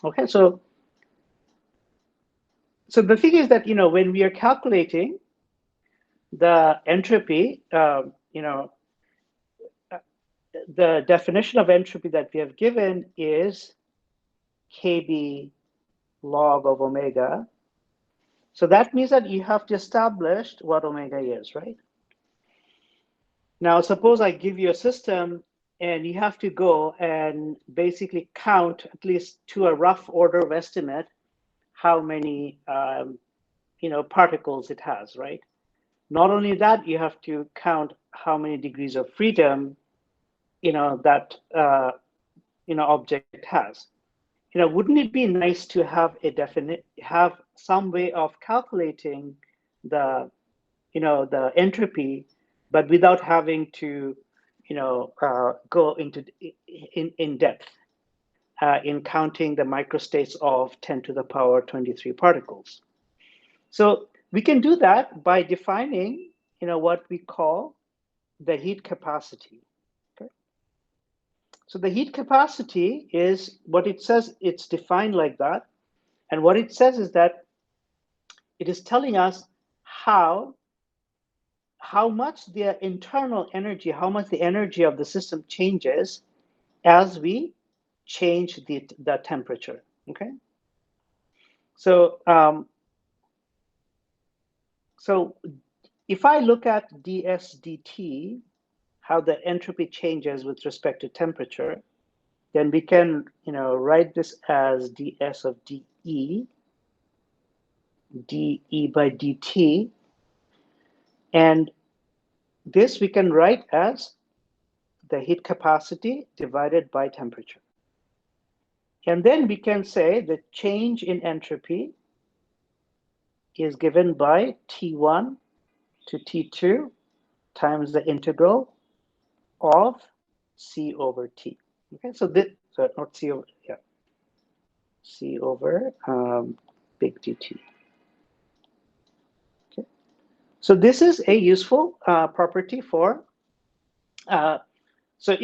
Okay, so the thing is that, when we are calculating the entropy, the definition of entropy that we have given is kb log of omega. So that means that you have to establish what omega is, right? Now, suppose I give you a system and you have to go and basically count, at least to a rough order of estimate, how many particles it has, right? Not only that, you have to count how many degrees of freedom that object has. Wouldn't it be nice to have have some way of calculating the the entropy, but without having to go into in depth in counting the microstates of 10 to the power 23 particles. So we can do that by defining what we call the heat capacity. Okay? So the heat capacity is what it says. It's defined like that. And what it says is that it is telling us how much the internal energy, how much the energy of the system changes as we change the temperature. Okay. So so if I look at ds dt, how the entropy changes with respect to temperature, then we can write this as ds of dE by dt, and this we can write as the heat capacity divided by temperature. And then we can say the change in entropy is given by T1 to T2 times the integral of C over T. Okay, so this, so not C over, yeah, C over big DT. Okay, so this is a useful property for so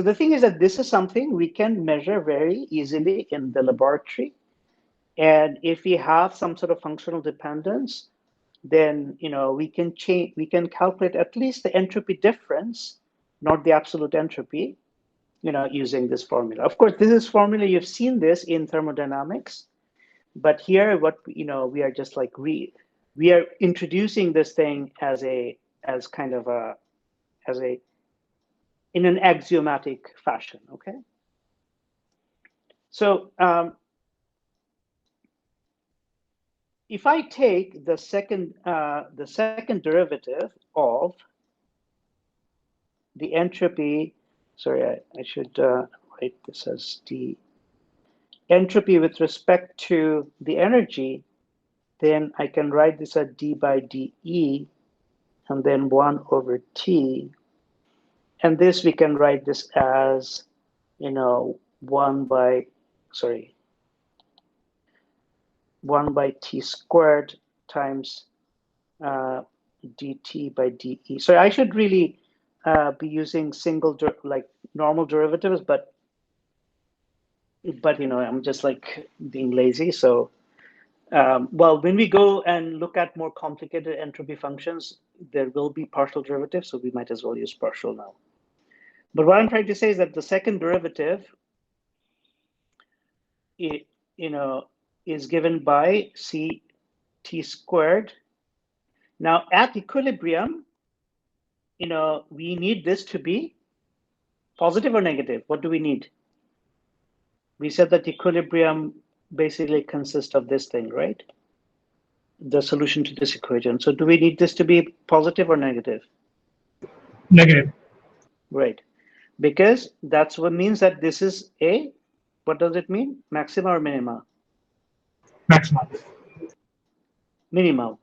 the thing is that this is something we can measure very easily in the laboratory. And if we have some sort of functional dependence, then we can calculate at least the entropy difference, not the absolute entropy, using this formula. Of course, this is formula, you've seen this in thermodynamics, but here what we are just like we are introducing this thing as kind of in an axiomatic fashion. Okay, so if I take the second derivative of the entropy, sorry, I should write this as the entropy with respect to the energy, then I can write this as d by dE, and then 1 over T. And this we can write this as 1 by T squared times dt by dE. So I should really be using normal derivatives, but I'm just like being lazy. So well, when we go and look at more complicated entropy functions, there will be partial derivatives, so we might as well use partial now. But what I'm trying to say is that the second derivative, is given by c t squared. Now at equilibrium, we need this to be positive or negative. What do we need? We said that equilibrium basically consists of this thing, right? The solution to this equation. So do we need this to be positive or negative? Negative. Right. Because that's what means that this is a, what does it mean? Maxima or minima? Maximum. Minimal.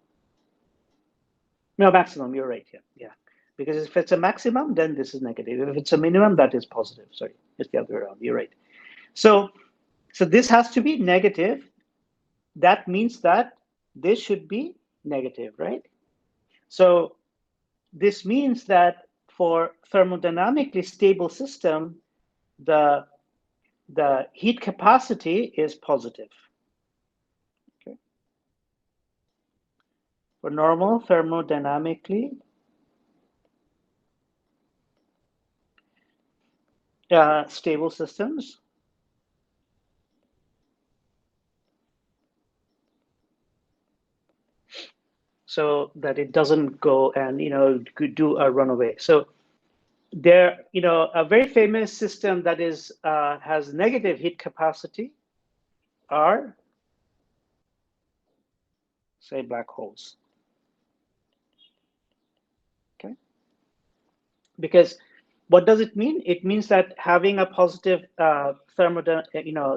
No, maximum, you're right. Yeah. Because if it's a maximum, then this is negative. If it's a minimum, that is positive. Sorry, it's the other way around. You're right. So this has to be negative. That means that this should be negative, right? So this means that for thermodynamically stable system, the the heat capacity is positive. Okay. For normal thermodynamically stable systems, so that it doesn't go and do a runaway. So there, a very famous system that is has negative heat capacity are, say, black holes. Okay, because what does it mean? It means that having a positive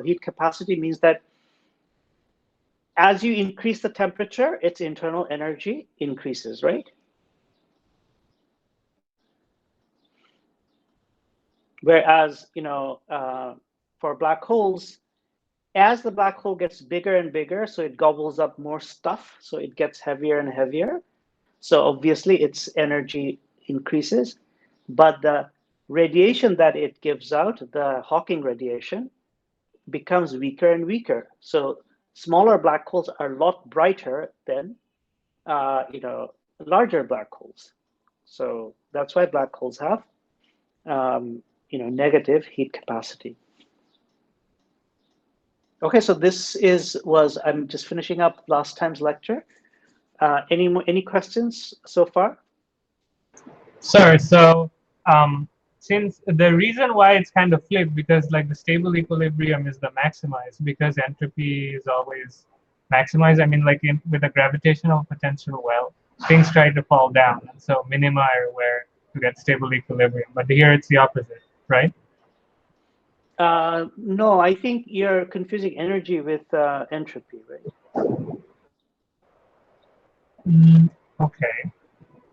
heat capacity means that as you increase the temperature, its internal energy increases, right? Whereas, for black holes, as the black hole gets bigger and bigger, so it gobbles up more stuff, so it gets heavier and heavier. So obviously its energy increases, but the radiation that it gives out, the Hawking radiation, becomes weaker and weaker. So smaller black holes are a lot brighter than larger black holes. So that's why black holes have negative heat capacity. Okay, so this was I'm just finishing up last time's lecture. Any questions so far? Sir, so since the reason why it's kind of flipped, because like the stable equilibrium is the maximized, because entropy is always maximized. I mean, like with a gravitational potential well, things try to fall down, and so minima are where to get stable equilibrium. But here it's the opposite, right? No, I think you're confusing energy with entropy, right? Okay.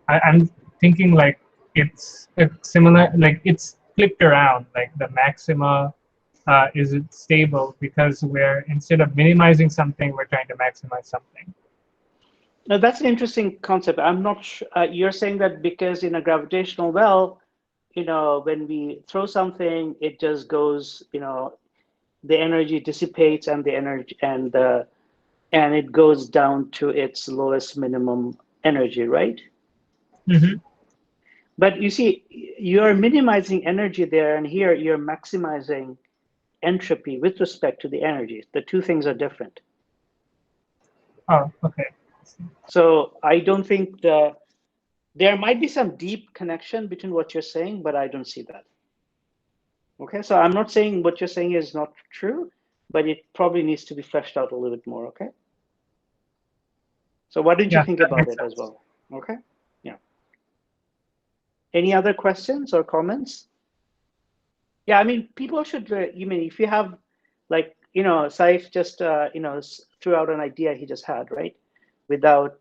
I'm thinking like it's similar, like it's flipped around, like the maxima is it stable because we're, instead of minimizing something, we're trying to maximize something. Now that's an interesting concept. I'm not sure. You're saying that because in a gravitational well, when we throw something, it just goes, the energy dissipates and and it goes down to its lowest minimum energy, right? Mm-hmm. But you see, you're minimizing energy there, and here you're maximizing entropy with respect to the energy. The two things are different. Oh, okay. So I don't think there might be some deep connection between what you're saying, but I don't see that. Okay, so I'm not saying what you're saying is not true, but it probably needs to be fleshed out a little bit more, okay? So why don't you think about it as well, okay? Yeah. Any other questions or comments? Yeah, I mean, people should, if you have, like, Saif just, threw out an idea he just had, right? Without,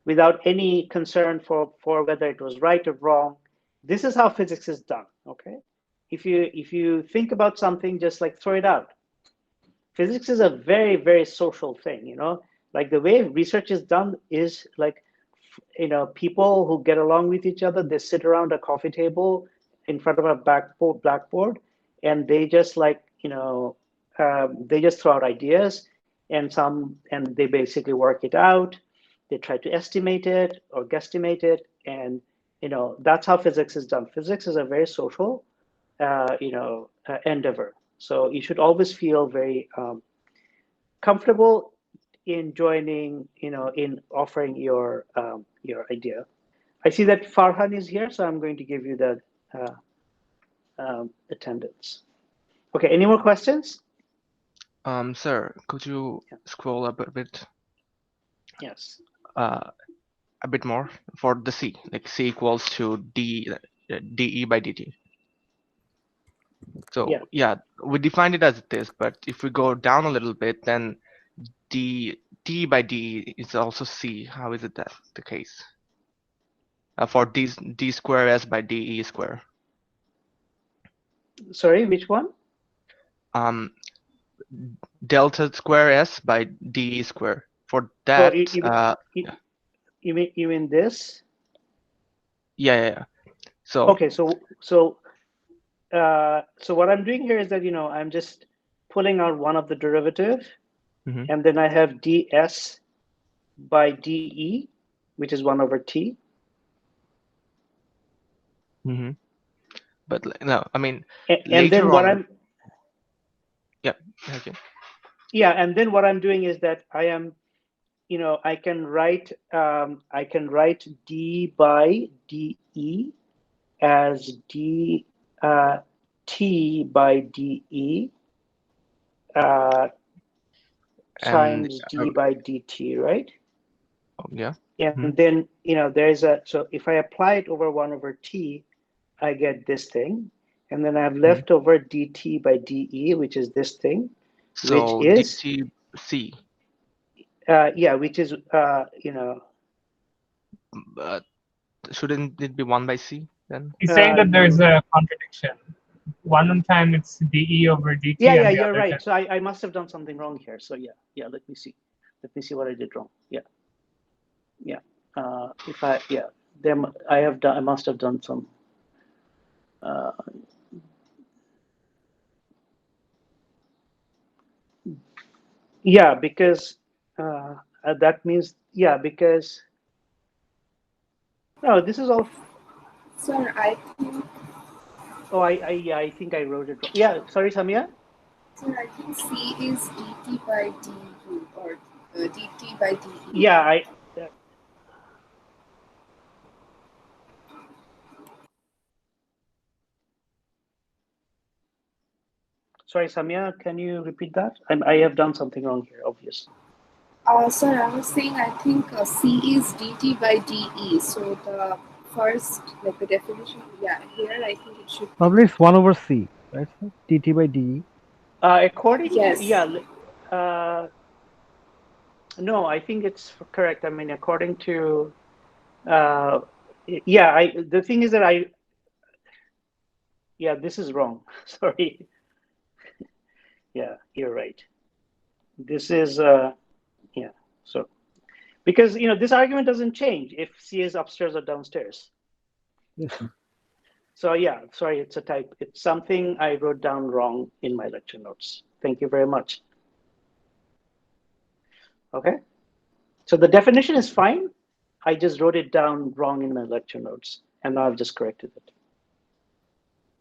without any concern for whether it was right or wrong. This is how physics is done, okay? If you think about something, just like throw it out. Physics is a very, very social thing, like the way research is done is like, people who get along with each other, they sit around a coffee table in front of a blackboard, and they just like, they just throw out ideas, and they basically work it out. They try to estimate it or guesstimate it, and that's how physics is done. Physics is a very social, endeavor. So you should always feel very comfortable in joining, in offering your idea. I see that Farhan is here, so I'm going to give you the attendance. Okay, any more questions? Sir, could you scroll up a bit? Yes. A bit more for the C, like C equals to dE by dt. So yeah, we defined it as this, but if we go down a little bit, then d by dE is also C. How is it that the case? For d square S by dE square. Sorry, which one? Delta square S by dE square. For that, you mean this? Yeah. So okay, so so what I'm doing here is that, I'm just pulling out one of the derivative, Mm-hmm. and then I have ds by dE, which is 1 over t. Mm-hmm. But no, I mean, And then later what on. Yeah. Okay. yeah, and then what I'm doing is that I am, I can write d by dE as d t by dE And times d by dt, right? yeah. And Mm-hmm. then, so if I apply it over 1 over t, I get this thing. And then I have left over dt by dE, which is this thing, which So is, DTC. yeah, which is, Shouldn't it be 1 by C then? He's saying that there's no. a contradiction. One time it's dE over dt, Yeah, and the you're other right. time. So I must have done something wrong here. So yeah, let me see. Let me see what I did wrong. Yeah. If I, yeah, I must have done some, yeah, because that means, yeah, because, no, this is all, Sir, I think, oh, yeah, I think I wrote it wrong. Yeah, sorry, Samia? sir, I think C is dt by du or dt by dE. Yeah, sorry, Samia, can you repeat that? I have done something wrong here, obviously. Sir, I was saying I think C is dt by dE. So the first, like the definition, yeah, here I think it should be. Probably it's 1 over C, right? So dt by dE. According to, Yes. yeah, no, I think it's correct. I mean, according to, yeah, the thing is that yeah, this is wrong. Sorry. Yeah, you're right. This is, yeah, so, because, this argument doesn't change if C is upstairs or downstairs. Yes, sir. So yeah, sorry, it's a type. It's something I wrote down wrong in my lecture notes. Thank you very much. Okay. So the definition is fine. I just wrote it down wrong in my lecture notes, and now I've just corrected it.